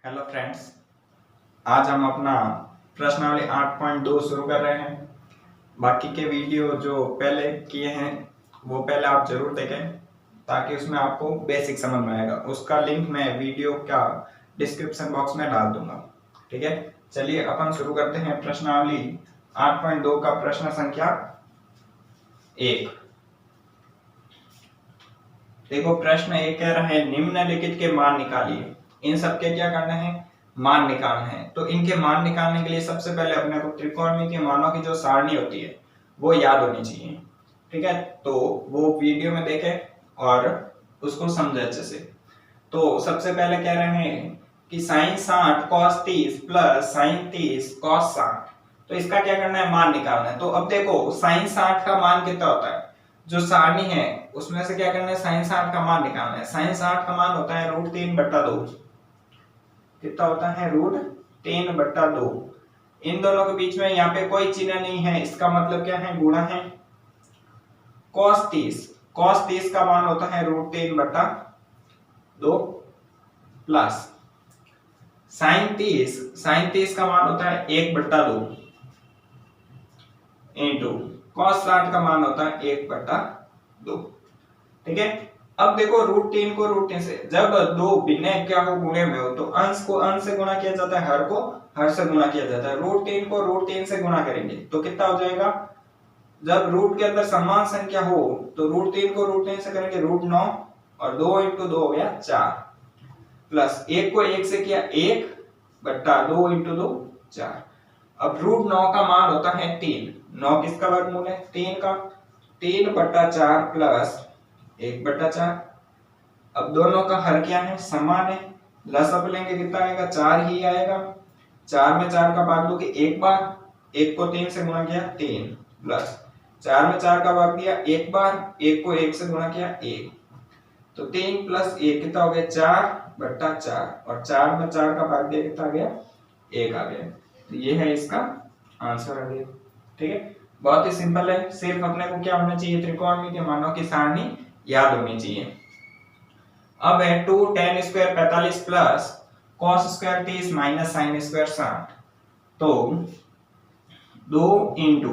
Hello friends, आज हम अपना प्रश्नावली 8.2 शुरू कर रहे हैं। बाकी के वीडियो जो पहले किए हैं वो पहले आप जरूर देखें ताकि उसमें आपको बेसिक समझ में आएगा। उसका लिंक मैं वीडियो का डिस्क्रिप्शन बॉक्स में डाल दूंगा। ठीक है, चलिए अपन शुरू करते हैं प्रश्नावली 8.2 का प्रश्न संख्या 1। देखो, प्रश्न 1 कह रहा है निम्नलिखित के मान निकालिए। इन सबके क्या करना है? मान निकालना है। तो इनके मान निकालने के लिए सबसे पहले अपने को त्रिकोणमिति के मानों की जो सारणी होती है वो याद होनी चाहिए। ठीक है, तो वो वीडियो में देखें और उसको समझे अच्छे से। तो सबसे पहले कह रहे हैं कि sin 60 cos 30 plus sin 30 cos 60। तो इसका क्या करना है? मान निकालना है। तो अब देखो, sin 60 का मान कितना होता है? जो सारणी है उसमें से क्या करना है? sin 60 का मान निकालना है। sin 60 का मान होता है √3/2। कितना होता है? √3/2। इन दोनों के बीच में यहाँ पे कोई चिन्ह नहीं है, इसका मतलब क्या है? गुणा है। cos 30 का मान होता है √3/2 प्लस sin 30 का मान होता है 1/2 इंटू cos 60 का मान होता है 1/2। ठीक है, अब देखो √3 को √3 से, जब दो भिन्न क्या हो? गुणे में हो, तो अंश को अंश से गुणा किया जाता है, हर को हर से गुणा किया जाता है। √3 को √3 से गुणा करेंगे तो कितना हो जाएगा? जब रूट के अंदर समान संख्या हो तो √3 को √3 से करेंगे √9 और 2 इंटू 2 हो गया 4 प्लस 1 को 1 से किया 1/2 इंटू 2 4। अब √9 का मान होता है 3। 9 किसका वर्गमूल है? 3 का। 3/4 प्लस 1/4। अब दोनों का हर क्या है? समान है। लसाअ लेंगे कितना आएगा? 4 ही आएगा। 4 में 4 का भाग दोगे एक बार, 1 को 3 से गुणा किया 3 प्लस 4 में 4 का भाग दिया एक बार, 1 को 1 से गुणा किया 1। तो 3 प्लस 1 कितना हो गया? 4/4 और 4 में 4 का भाग दिया कितना आ गया? 1 आ गया। तो ये है इसका आंसर आ गया। ठीक है, बहुत ही सिंपल है। सिर्फ अपने को क्या होना चाहिए? त्रिकोणमितीय मानों की सारणी याद होनी चाहिए। अब है 2 tan square 45 plus cos square 30 minus sin square 60। तो 2 इंटू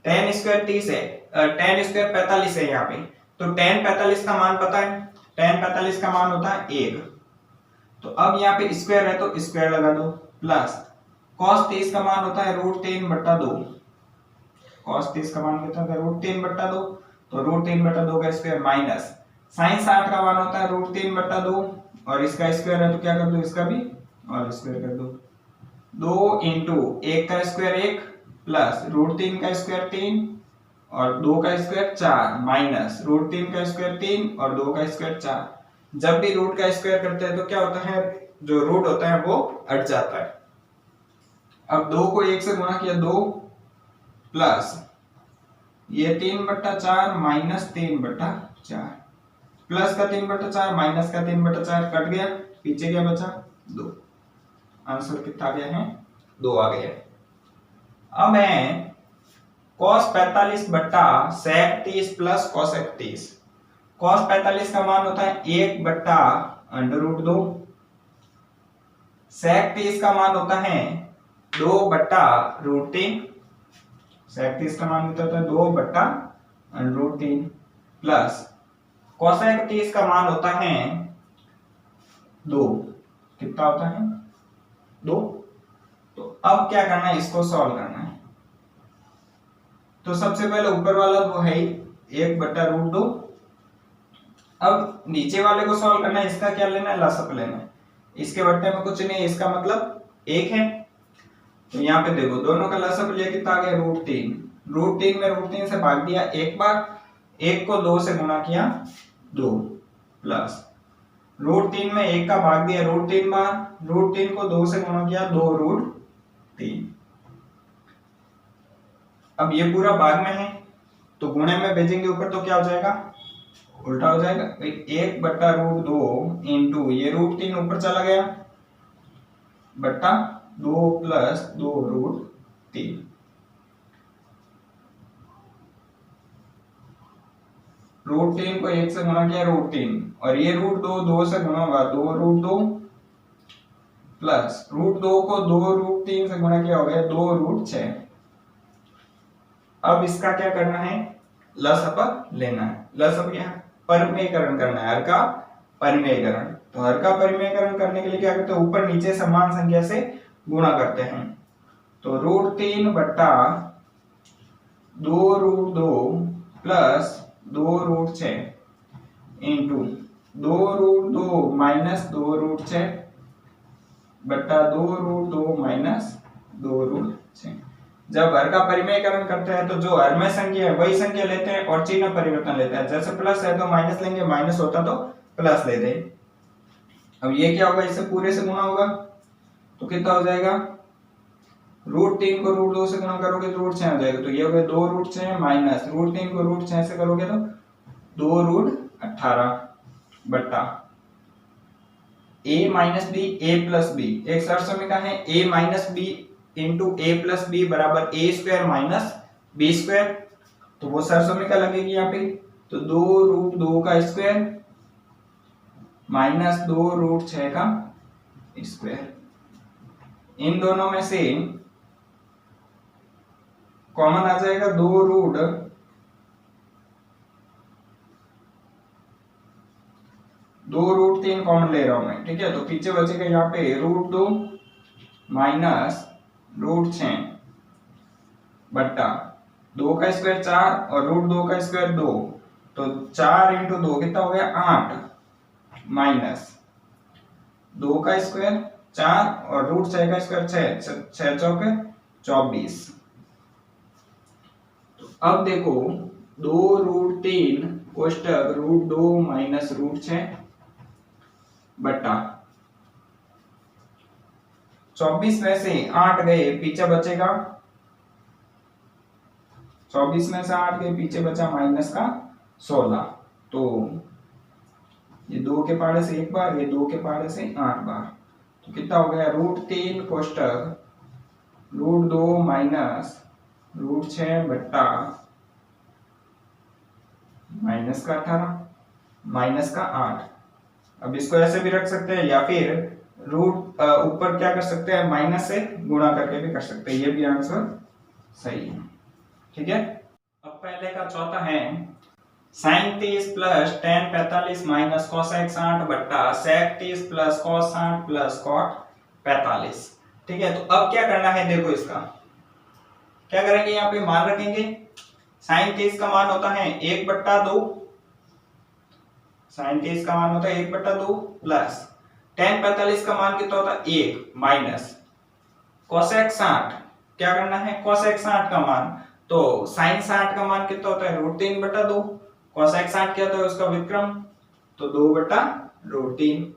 tan स्क्वायर 30 है, tan स्क्वायर 45 है यहाँ पे। तो tan 45 का मान पता है? tan 45 का मान होता है 1। तो अब यहाँ पे स्क्वायर है तो स्क्वायर लगा दो प्लस cos 30 का मान होता है √3/2। cos 30 का मान कितना होता है? √3/2। तो √3/2 का स्क्वायर माइनस sin 60 का मान होता है √3/2 और इसका स्क्वायर है तो क्या कर दो? इसका भी और स्क्वायर कर दो। 2 इंटू 1 का स्क्वायर 1 प्लस √3 का स्क्वायर 3 और 2 का स्क्वायर 4 माइनस √3 का स्क्वायर 3 और 2 का स्क्वायर 4। जब भी रूट का स्क्वायर करते हैं तो क्या होता है? जो रूट होता है वो हट जाता है। अब 2 को 1 से गुणा किया 2 प्लस ये 3/4 माइनस 3/4 प्लस का 3/4 माइनस का 3/4 कट गया, पीछे क्या बचा? 2। आंसर कितना आ गया है? 2 आ गया। अब है cos 45 बट्टा sec 30 प्लस cosec 30। cos 45 का मान होता है 1/√2। sec 30 का मान होता है 2/√3। sec 30 का मान कितना होता है? 2/√3 प्लस cosec 30 का मान होता है 2। कितना होता है? 2। तो अब क्या करना है? इसको सॉल्व करना है। तो सबसे पहले ऊपर वाला वो है 1/√2। अब नीचे वाले को सॉल्व करना है। इसका क्या लेना है? लसाअ लेना है। इसके बट्टे में कुछ नहीं है, इसका मतलब 1 है। तो यहाँ पे देखो दोनों का लसाअ लिया, कितना आ गया? √3। √3 में √3 से भाग दिया एक बार, 1 को 2 से गुणा किया 2 प्लस √3 में 1 का भाग दिया √3 बार, √3 को 2 से गुणा किया 2√3। अब ये पूरा भाग में है तो गुणे में भेजेंगे ऊपर तो क्या हो जाएगा? उल्टा हो जाएगा। 1/√2 इंटू ये √3 ऊपर चला गया बट्टा 2 प्लस 2√3। √3 को 1 से गुणा किया √3 और ये √2 2 से गुणा होगा 2√2 प्लस रूट 2 को 2 √3 से गुणा किया हो गया 2 √6। अब इसका क्या करना है, लसअप लेना है। लसअप क्या है, परिमेयकरण करना है, हर का परिमेयकरण। तो हर का परिमेयकरण करने के लिए क्या करते हैं, ऊपर नीचे समान संख्या से गुणा करते हैं। तो √3 बट्टा 2√2 प्लस 2√6 इंटू 2√2 माइनस 2√6 बट्टा 2√2 माइनस 2√6। जब हर का परिमेयकरण करते हैं तो जो हर में संख्या है वही संख्या लेते हैं और चिन्ह परिवर्तन लेते हैं। जैसे प्लस है तो माइनस लेंगे, माइनस होता तो प्लस लेते हैं। अब ये क्या होगा, इससे पूरे से गुणा होगा तो कितना हो जाएगा, √3 को √2 से गुणा करोगे तो √6 हो जाएगा। तो ये हो गया 2√6 माइनस √3 को √6 से करोगे तो 2√18 बट्टा a minus b a plus b. एक सरसमीका है a minus b into a plus b बराबर a square minus b square. तो वो सरसमीका लगेगी यहाँ पे। तो 2√2 का स्क्वायर माइनस 2√6 का स्क्वायर। इन दोनों में से कॉमन आ जाएगा 2√3 कॉमन ले रहा हूं मैं, ठीक है। तो पीछे बचेगा यहाँ पे √2 माइनस √6 बट्टा 2 का स्क्वायर 4 और √2 का स्क्वायर 2। तो 4 इंटू 2 कितना हो गया 8 माइनस 2 का स्क्वायर 4 और √6 का स्क्वायर 6, 6 चौके 24। तो अब देखो 2√3 कोष्टक √2 माइनस √6 बट्टा 24 में से 8 गए, पीछे बचेगा 24 में से 8 गए, पीछे बचा माइनस का 16। तो ये 2 के पहाड़े से एक बार, ये 2 के पहाड़े से 8 बार। तो कितना हो गया √3 कोष्टक √2 माइनस √6 बट्टा माइनस का 18 माइनस का 8। अब इसको ऐसे भी रख सकते हैं या फिर रूट ऊपर क्या कर सकते हैं, माइनस से गुणा करके भी कर सकते हैं। ये भी आंसर सही है, ठीक है। अब पहले का चौथा है sin 30 plus tan 45 minus cosec 60 बट्टा sec 30 plus cos 60 plus cot 45। ठीक है, तो अब क्या करना है, देखो इसका क्या करेंगे, यहाँ पे मान रखेंगे। sin 30 का मान होता है 1/2, sin 30 का मान होता है 1/2 प्लस tan 45 का मान कितना होता है 1 माइनस cosec 60। क्या करना है, cosec 60 का मान, तो sin 60 का मान कितना होता है √3/2, cosec 60 क्या होता है उसका व्युत्क्रम, तो 2/√3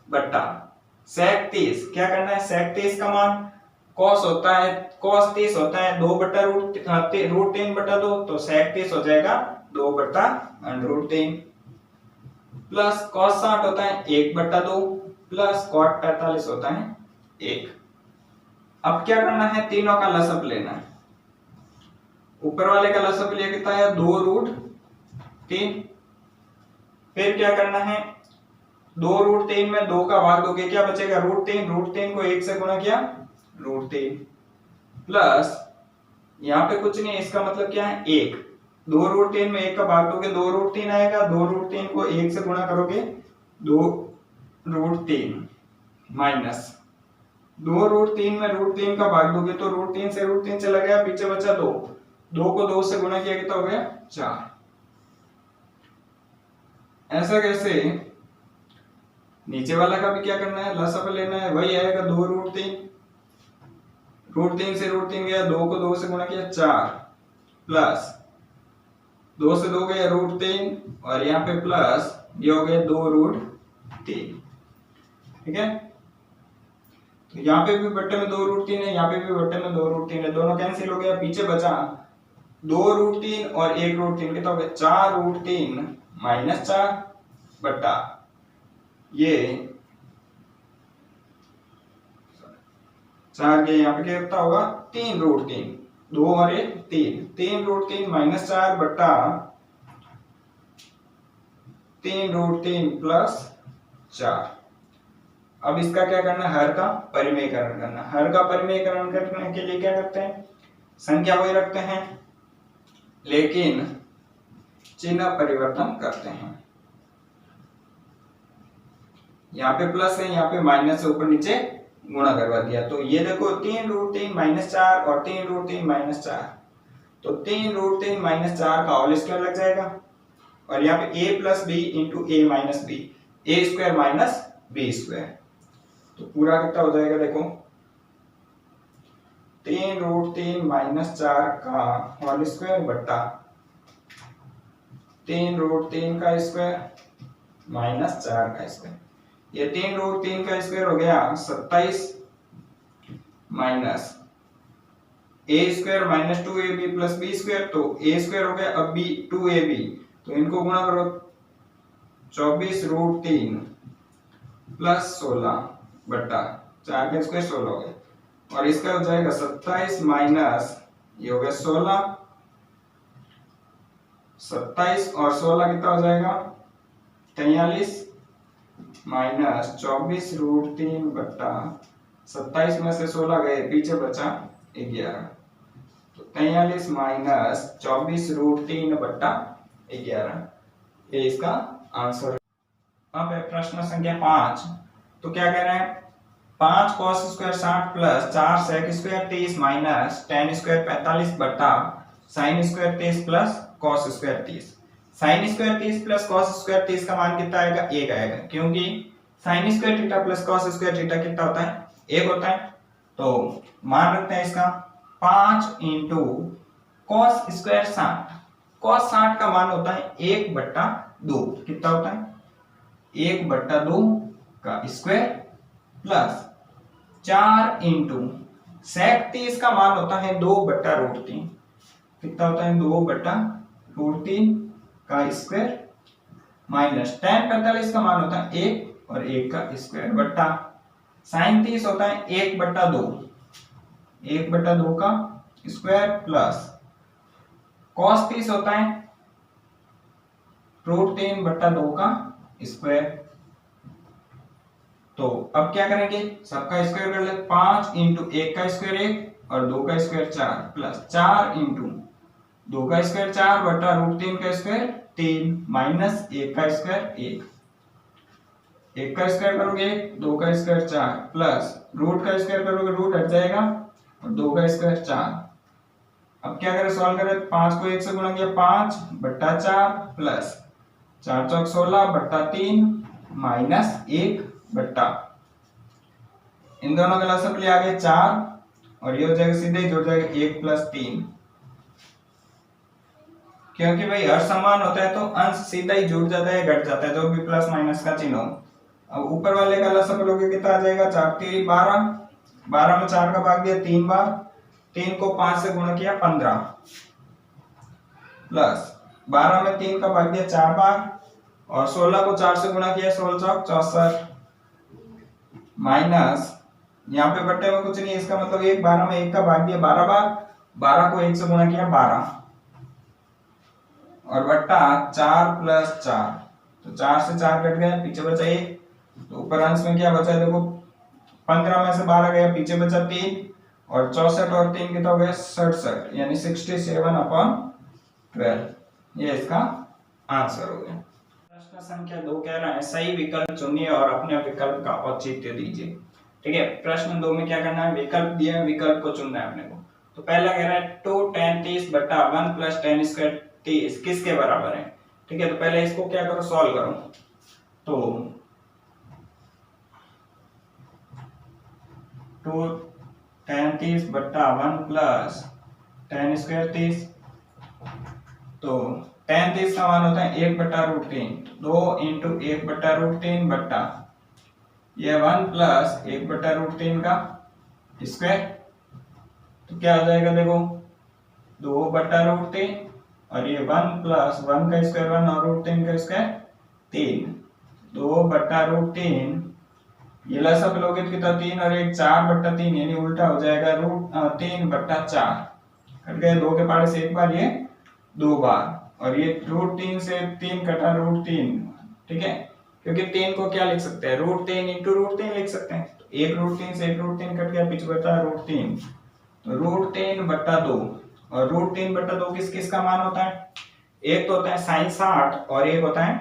बट्टा sec 30। क्या करना है, sec 30 का मान cos होता है, cos 30 होता है 2/√3/2, तो sec 30 हो जाएगा 2/√3 प्लस cos 60 होता है 1/2 प्लस cot 45 होता है 1। अब क्या करना है, तीनों का लसअप लेना है। ऊपर वाले का लसअप लिया कितना है 2√3। फिर क्या करना है, 2√3 में 2 का भाग दोगे क्या बचेगा √3 को 1 से गुणा किया √3 प्लस यहाँ पे कुछ नहीं, इसका मतलब क्या है 1। 2√3 में 1 का भाग दोगे 2√3 आएगा, 2√3 को 1 से गुणा करोगे 2√3 माइनस 2√3 में √3 का भाग दोगे तो √3 चला गया, पीछे बचा 2 को 2 से गुणा किया कितना हो गया 4। ऐसा कैसे, नीचे वाला का भी क्या करना है, लसअप लेना है, वही आएगा 2√3 से √3 गया, 2 को 2 से गुणा किया 4 प्लस 2 से 2 गया √3 और यहाँ पे प्लस ये हो गया 2√3। ठीक है, तो यहाँ पे भी बट्टे में 2√3 है, यहाँ पे भी बट्टे में 2√3 है, दोनों कैंसिल हो गया, पीछे बचा 2√3 और 1√3 कितना हो गया 4√3 माइनस 4 बट्टा ये 4 के यहाँ पे कितना होगा 3√3, 2 और 1 3 माइनस 4 बट्टा 3√3 प्लस 4। अब इसका क्या करना है, हर का परिमेयकरण करना। हर का परिमेयकरण करने के लिए क्या करते हैं, संख्या वही रखते हैं लेकिन चिन्ह परिवर्तन करते हैं। यहाँ पे प्लस है, यहाँ पे माइनस से ऊपर नीचे गुणा करवा दिया। तो ये देखो 3√3 - 4 और 3√3 - 4, तो 3√3 - 4 का होल स्क्वायर लग जाएगा। और यहाँ पे a + b × a - b, a² - b²। तो पूरा कितना हो जाएगा, देखो 3√3 - 4 का होल स्क्वायर बट्टा 3√3 का स्क्वायर माइनस 4 का स्क्वायर। ये 3√3 का स्क्वायर हो गया 27 माइनस a² - 2ab + b², तो a² हो गया, अब b 2ab, तो इनको गुणा करो 24√3 + 16 बट्टा 4 का स्क्वायर 16 हो गया। और इसका हो जाएगा 27 माइनस ये हो गया 16, 27 और 16 कितना हो जाएगा 43 माइनस 24√3 बट्टा 27 में से 16 गए, पीछे बचा 11, तो 43 माइनस 24√3 बट्टा 11, ये इसका आंसर। अब है प्रश्न संख्या 5। तो क्या कह रहे हैं, 5 cos² 60 plus 4 sec² 30 minus tan² 45 बट्टा sin² 30 plus cos² 30। sin² 30 plus cos² 30 का मान कितना आएगा, 1 आएगा, क्योंकि sin² theta plus cos² theta कितना होता है, 1 होता है। तो मान रखते हैं इसका 5 × cos² 60। cos 60 का मान होता है 1/2, कितना होता है 1/2 का स्क्वायर प्लस 4 × sec 30 का मान होता है 2/√3, कितना होता है 2/√3 का स्क्वायर माइनस tan 45 का मान होता है 1 और 1 का स्क्वायर बट्टा sin 30 होता है 1/2, 1/2 का स्क्वायर प्लस cos 30 होता है √3/2 का स्क्वायर। तो अब क्या करेंगे, सबका स्क्वायर कर ले, 5 × 1 का स्क्वायर 1 और 2 का स्क्वायर 4 प्लस 4 × 2 का स्क्वायर 4 बटा √3 का स्क्वायर 3 माइनस 1 का स्क्वायर 1, 1 का स्क्वायर करोगे 2 का स्क्वायर 4 प्लस रूट का स्क्वायर करोगे रूट हट जाएगा और 2 का स्क्वायर 4। अब क्या करें, सॉल्व करें, 5 को 1 से गुणा किया 5/4 प्लस 4 × 4 = 16 बट्टा 3 माइनस 1 बट्टा, इन दोनों का लसागु ले आगे 4 और ये हो जाएगा सीधे जुड़ जाएगा 1 + 3, क्योंकि भाई हर समान होता है तो अंश सीधा ही जुड़ जाता है, घट जाता है, जो भी प्लस माइनस का चिन्ह हो। अब ऊपर वाले का लसागु लोगे कितना आ जाएगा, 4 × 3 = 12, 12 में 4 का भाग दिया 3 बार, 3 को 5 से गुणा किया 15 प्लस 12 में 3 का भाग दिया 4 बार और 16 को 4 से गुणा किया 16 × 64 माइनस यहाँ पे बट्टे में कुछ नहीं, इसका मतलब 1, 12 में 1 का भाग दिया 12 बार, 12 को 1 से गुणा किया 12 और बट्टा 4 + 4, तो 4 से 4 कट गया, पीछे बचा 1, तो ऊपर अंश में क्या बचा, देखो 15 में से 12 गया, पीछे बचा 3 और 64 और 3 कितना हो गया 67, यानी 67/12, ये इसका आंसर हो गया। प्रश्न संख्या 2 कह रहा है सही विकल्प चुनिए और अपने विकल्प का औचित्य दीजिए। ठीक है, प्रश्न 2 में क्या करना है, विकल्प दिया है, विकल्प को चुनना है अपने को। तो पहला कह रहा है 2 tan 30 बट्टा 1 + tan² 30 किसके बराबर है। ठीक है, तो पहले इसको क्या करो, सॉल्व करो। तो 2 tan 30 बट्टा 1 + tan² 30, तो tan 30 का मान होता है 1/√3, 2 × 1/√3 बट्टा ये 1 + 1/√3 का स्क्वायर, तो क्या हो जाएगा, देखो 2/√3 और ये 1 + 1 का स्क्वायर 1 और √3 का स्क्वायर 3, 2/√3, ये लसागु लोगे तो कितना 3 और 1 4/3, यानी उल्टा हो जाएगा 3/4, कट गए 2 के पाड़े से एक बार, ये 2 बार, और ये √3 से 3 कटा √3, ठीक है, क्योंकि 3 को क्या लिख सकते हैं, √3 इंटू √3 लिख सकते हैं। तो 1 √3 से 1 √3 कट गया, पीछे बचा √3, तो √3/2। और √3/2 किस किस का मान होता है, एक तो होता है sin 60 और एक होता है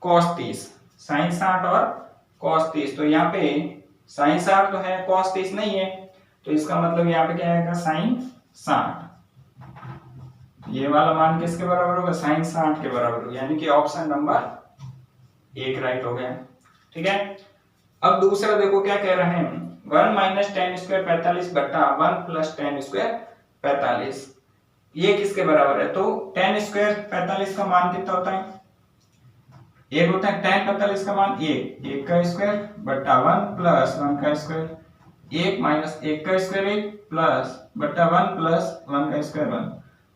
cos 30। sin 60 और cos 30, तो यहाँ पे sin 60 तो है, cos 30 नहीं है, तो इसका मतलब यहाँ पे क्या आएगा, sin 60। ये वाला मान किसके बराबर होगा, sin 60 के बराबर होगा, यानी कि ऑप्शन नंबर 1 राइट हो गया। ठीक है, अब दूसरा देखो क्या कह रहे हैं, 1 - tan स्क्वायर 45 बटा 1 + tan स्क्वायर 45, ये किसके बराबर है। तो tan स्क्वायर 45 का मान कितना होता है, एक होता है tan 45 का मान 1 का स्क्वायर बटा 1 + 1 का स्क्वायर, 1 - 1 का स्क्वायर 1 प्लस बटा 1 + 1 का स्क्वायर 1।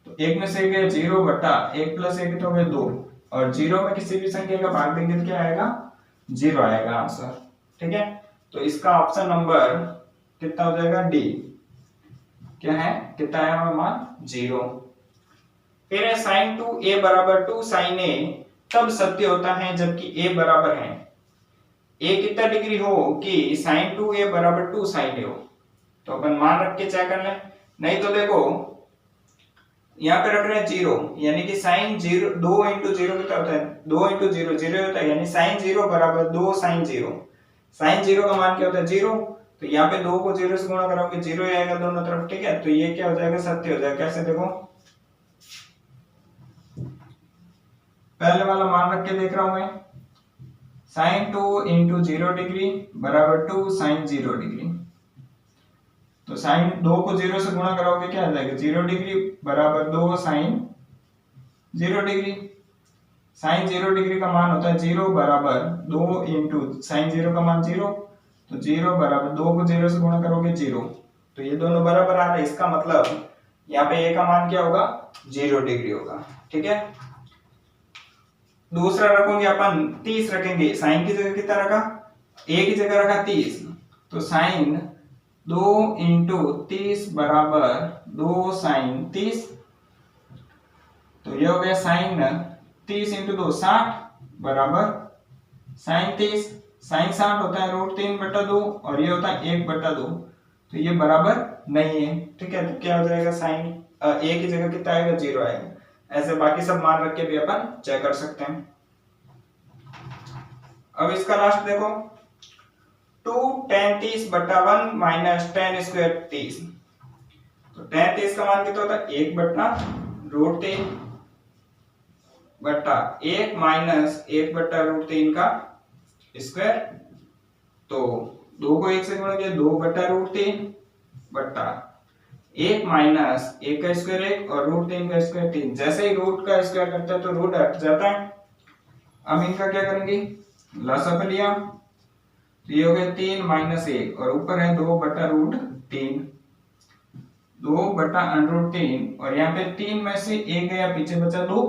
तो 1 में से गया 0 बटा 1 + 1 तो हो गया 2, और 0 में किसी भी संख्या का भाग देंगे तो क्या आएगा, 0 आएगा आंसर। ठीक है, तो इसका ऑप्शन नंबर कितना हो जाएगा, डी। क्या है, कितना आया हमारा मान, 0। फिर है sin 2a = 2 sin a तब सत्य होता है जबकि a बराबर है, a कितना डिग्री हो कि sin 2a = 2 sin a हो। तो अपन मान रख के चेक कर लें, नहीं तो देखो यहाँ पे रख रहे हैं 0, यानी कि sin 0 2 × 0 कितना होता है, 2 × 0 0 होता है, यानी sin 0 = 2 sin 0। sin 0 का मान क्या होता है, 0, तो यहाँ पे 2 को 0 से गुणा करोगे 0 ही आएगा दोनों तरफ। ठीक है, तो ये क्या हो जाएगा, सत्य हो जाएगा। कैसे, देखो पहले वाला मान रख के देख रहा हूं मैं, sin 2 × 0 डिग्री बराबर 2 sin 0 डिग्री। तो sin 2 को 0 से गुणा करोगे क्या आ जाएगा, 0 डिग्री बराबर 2 sin 0 डिग्री। sin 0 डिग्री का मान होता है 0 बराबर 2 × sin 0 का मान 0, तो 0 बराबर 2 को 0 से गुणा करोगे 0, तो ये दोनों बराबर आ रहे हैं। इसका मतलब यहाँ पे a का मान क्या होगा, 0 डिग्री होगा। ठीक है, दूसरा रखोगे अपन 30 रखेंगे, sin की जगह कितना रखा, a की जगह रखा 30, तो sin 2 × 30 बराबर 2 sin 30, तो ये हो गया sin 30 × 2 60 बराबर sin 30। sin 60 होता है √3/2 और ये होता है 1/2, तो ये बराबर नहीं है। ठीक है, तो क्या हो जाएगा, sin a की जगह कितना आएगा, 0 आएगा। ऐसे बाकी सब मान रख के भी अपन चेक कर सकते हैं। अब इसका लास्ट देखो, 2 tan 30 बटा 1 माइनस tan स्क्वायर 30। तो tan 30 का मान कितना होता है, 1/√3 बटा 1 माइनस 1/√3 का स्क्वायर। तो 2 को 1 से गुणा किया, 2/√3 बटा 1 माइनस 1 का स्क्वायर 1 और √3 का स्क्वायर 3। जैसे ही रूट का स्क्वायर करते हैं तो रूट हट जाता है। अब इनका क्या करेंगे, लसाअ लिया, तो ये हो गया 3 - 1 और ऊपर है 2/√3, 2/√3, और यहाँ पे 3 में से 1 गया, पीछे बचा 2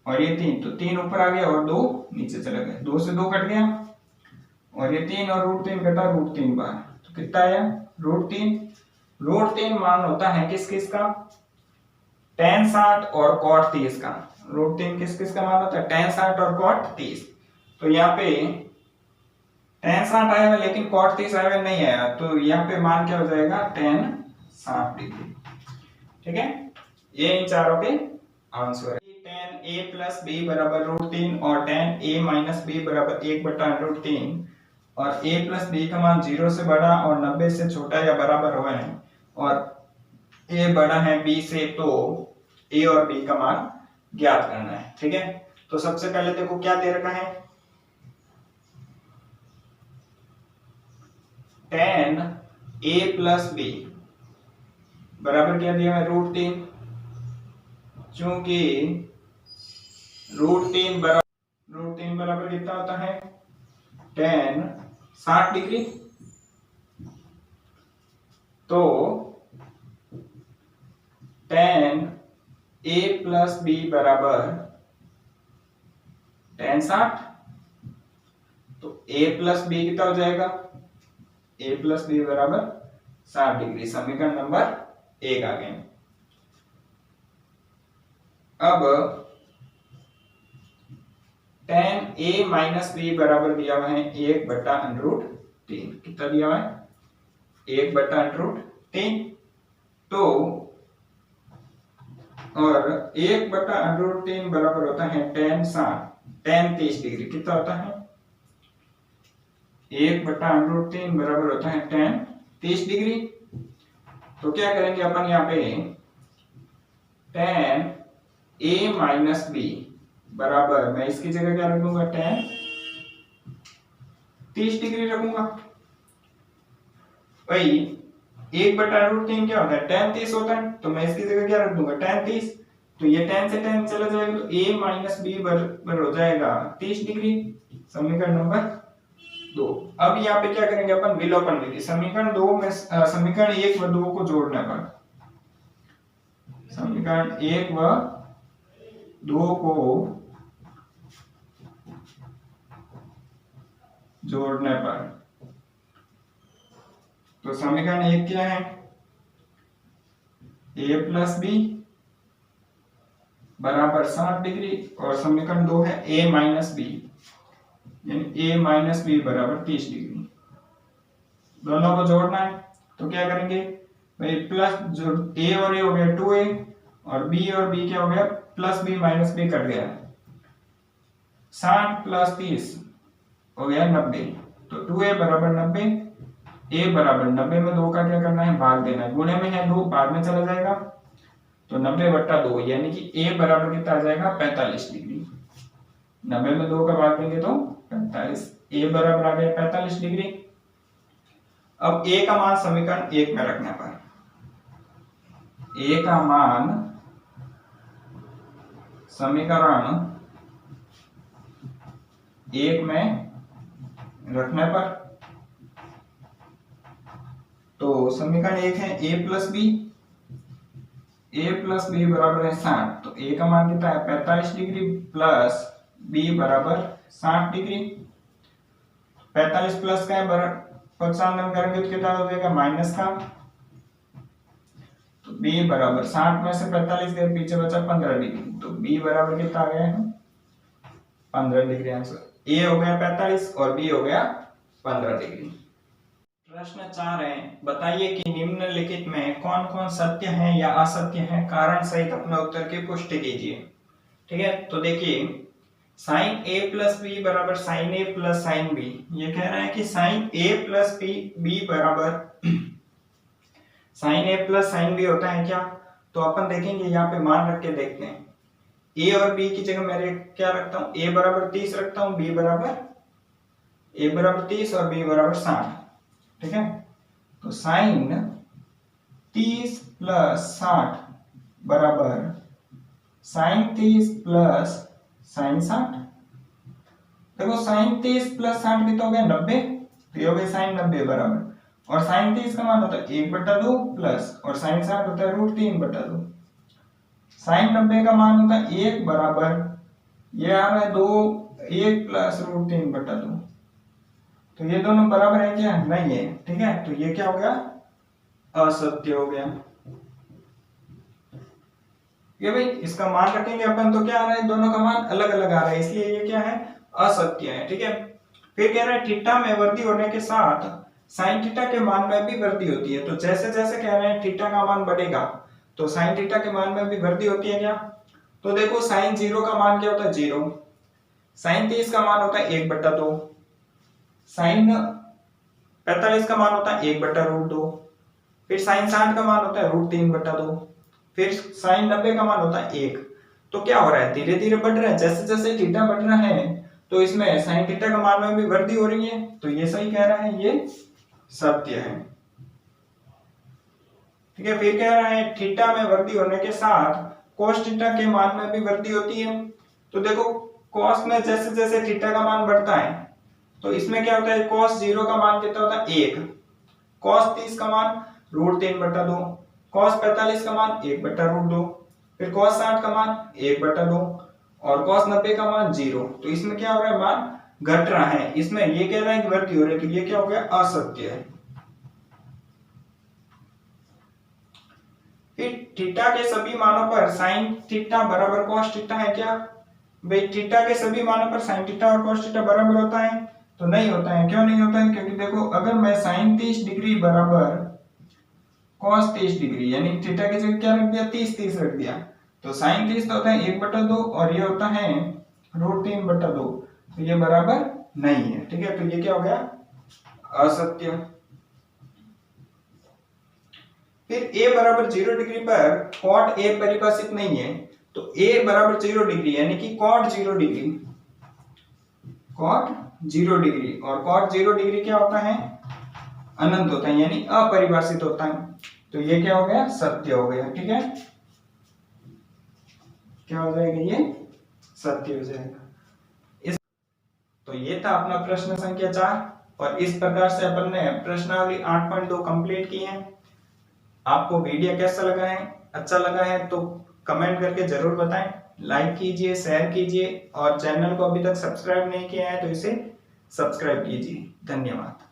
और ये 3, तो 3 ऊपर आ गया और 2 नीचे चला गया, 2 से 2 कट गया, और ये 3 और √3 कटा, √3 बार, तो कितना आया, √3। √3 मान होता है किस किस का, tan 60 और cot 30 का। √3 किस किस का मान होता है, tan 60 और cot 30। तो यहाँ पे tan 60 आया है लेकिन cot 30 आया नहीं आया, तो यहाँ पे मान क्या हो जाएगा, tan 60 डिग्री। ठीक है, ये इन चारों के आंसर है। tan a + b = √3 और tan a - b = 1/√3 और a + b का मान 0 से बड़ा और 90 से छोटा या बराबर हो है, और a बड़ा है b से, तो a और b का मान ज्ञात करना है। ठीक है, तो सबसे पहले देखो क्या दे रखा है, tan a + b बराबर क्या दिया है, √3, चूंकि √3 बराबर कितना होता है, tan 60 डिग्री, तो tan a + b बराबर tan 60, तो a + b कितना हो जाएगा, a + b बराबर 60 डिग्री। समीकरण नंबर 1 आ गए। अब tan a माइनस बी बराबर दिया हुआ है 1/√3। कितना दिया हुआ है? 1/√3। तो और 1/√3 बराबर होता है tan 30 डिग्री। कितना होता है? 1/√3 बराबर होता है tan 30 डिग्री। तो क्या करेंगे अपन यहाँ पे tan a माइनस बी बराबर, मैं इसकी जगह क्या रखूंगा? tan 30 डिग्री रखूंगा। भाई 1/√3 क्या होता है? tan 30 होता है, तो मैं इसकी जगह क्या रख दूंगा? tan 30। तो ये tan से tan चला जाएगा, तो a माइनस बी बराबर हो जाएगा 30 डिग्री। समीकरण नंबर 2। अब यहाँ पे क्या करेंगे अपन? विलोपन विधि। समीकरण 2 में समीकरण 1 व 2 को जोड़ने पर, समीकरण 1 व 2 को जोड़ने पर, तो समीकरण 1 क्या है? a प्लस बी बराबर 60 डिग्री, और समीकरण 2 है a माइनस बी, यानी a माइनस बी बराबर 30 डिग्री। दोनों को जोड़ना है, तो क्या करेंगे भाई? प्लस जो a और a हो गया 2a, और b और b क्या हो गया? Plus b minus b cut गया। 60 प्लस 30 हो गया 90। तो 2a बराबर 90, a बराबर 90 में 2 का क्या करना है? भाग देना है। गुणे में है 2, भाग में चला जाएगा, तो 90/2, यानी कि a बराबर कितना आ जाएगा? 45 डिग्री। 90 में 2 का भाग देंगे तो 45, a बराबर आ गया 45 डिग्री। अब a का मान समीकरण 1 में रखने पर, a का मान समीकरण 1 में रखने पर, तो समीकरण 1 है a प्लस बी बराबर है 60। तो a का मान कितना है? 45 डिग्री प्लस b बराबर 60 डिग्री। 45 प्लस का है, पक्षांतर करेंगे तो कितना हो जाएगा? माइनस का। तो b बराबर 60 में से 45 गए, पीछे बचा 15 डिग्री। तो b बराबर कितना आ गया है? 15 डिग्री आंसर। a हो गया 45 और b हो गया 15 डिग्री। प्रश्न 4 है, बताइए कि निम्नलिखित में कौन कौन सत्य है या असत्य है? कारण सहित अपने उत्तर की पुष्टि कीजिए। ठीक है, तो देखिए साइन a प्लस बी बराबर sine a plus sine b. ये कह रहा है कि साइन a प्लस बी बराबर sine a plus sine b होता है क्या? तो अपन देखेंगे, यहाँ पे मान रख के देखते हैं। a और b की जगह मैं क्या रखता हूँ? a बराबर 30 रखता हूँ, a बराबर 30 और b बराबर 60। ठीक है, तो साइन 30 प्लस 60 बराबर साइन 30 प्लस साइन 60। देखो साइन 30 प्लस 60 भी तो हो गया 90, तो ये हो गया साइन 90 बराबर, और साइन 30 का मान होता है 1/2 प्लस, और साइन 60 होता है √3/2। साइन 90 का मान होता है 1 बराबर, ये आ रहा है 2, 1 प्लस √3/2। तो ये दोनों बराबर है क्या? नहीं है। ठीक है, तो ये क्या हो गया? असत्य हो गया। ये भाई इसका मान रखेंगे अपन, तो क्या आ रहा है? दोनों का मान अलग अलग आ रहा है, इसलिए ये क्या है? असत्य है। ठीक है, फिर कह रहा है थीटा में वृद्धि होने के साथ साइन थीटा के मान में भी वृद्धि होती है। तो जैसे जैसे कह रहे हैं थीटा का मान बढ़ेगा, तो साइन थीटा के मान में भी वृद्धि होती है क्या? तो देखो साइन 0 का मान क्या होता है? 0। साइन 30 का मान होता है 1/2। साइन 45 का मान होता है 1/√2। फिर साइन 60 का मान होता है √3/2। फिर साइन 90 का मान होता है 1। तो क्या हो रहा है? धीरे धीरे बढ़ रहा है। जैसे जैसे थीटा बढ़ रहा है, तो इसमें साइन थीटा का मान में भी वृद्धि हो रही है। तो ये सही कह रहा है, ये सत्य है। ठीक है, फिर कह रहा है थीटा में वृद्धि होने के साथ कोस थीटा के मान में भी वृद्धि होती है। तो देखो कोस में जैसे जैसे थीटा का मान बढ़ता है, तो इसमें क्या होता है? कोस 0 का मान कितना होता है? 1। कोस 30 का मान √3/2। कोस 45 का मान 1/√2। फिर कोस 60 का मान 1/2, और कोस 90 का मान 0। तो इसमें क्या हो रहा है? मान घट रहा है। इसमें ये कह रहा है कि वृद्धि हो रही है, तो ये क्या हो गया? असत्य है। फिर थीटा के सभी मानों पर साइन थीटा बराबर कोस थीटा है क्या? भाई थीटा के सभी मानों पर sin थीटा और cos थीटा बराबर होता है, तो नहीं होता है। क्यों नहीं होता है? क्योंकि देखो अगर मैं sin 30 डिग्री बराबर cos 30 डिग्री यानी थीटा की जगह क्या रख दिया 30 रख दिया, तो sin 30 तो होता है 1/2 और ये होता है √3/2, तो ये बराबर नहीं है। ठीक है, तो ये क्या हो गया असत्य। फिर a बराबर 0 डिग्री पर cot a परिभाषित नहीं है, तो a बराबर 0 डिग्री यानी कि cot 0 डिग्री, cot 0 डिग्री, और cot 0 डिग्री क्या होता है अनंत होता है यानी अपरिभाषित होता है, तो ये क्या हो गया सत्य हो गया। ठीक है, क्या हो जाएगा ये सत्य हो जाएगा। इस तो ये था अपना प्रश्न संख्या 4, और इस प्रकार से अपन ने प्रश्नावली 8.2 कंप्लीट की है। आपको वीडियो कैसा लगा है? अच्छा लगा है तो कमेंट करके जरूर बताएं, लाइक कीजिए, शेयर कीजिए, और चैनल को अभी तक सब्सक्राइब नहीं किया है तो इसे सब्सक्राइब कीजिए। धन्यवाद।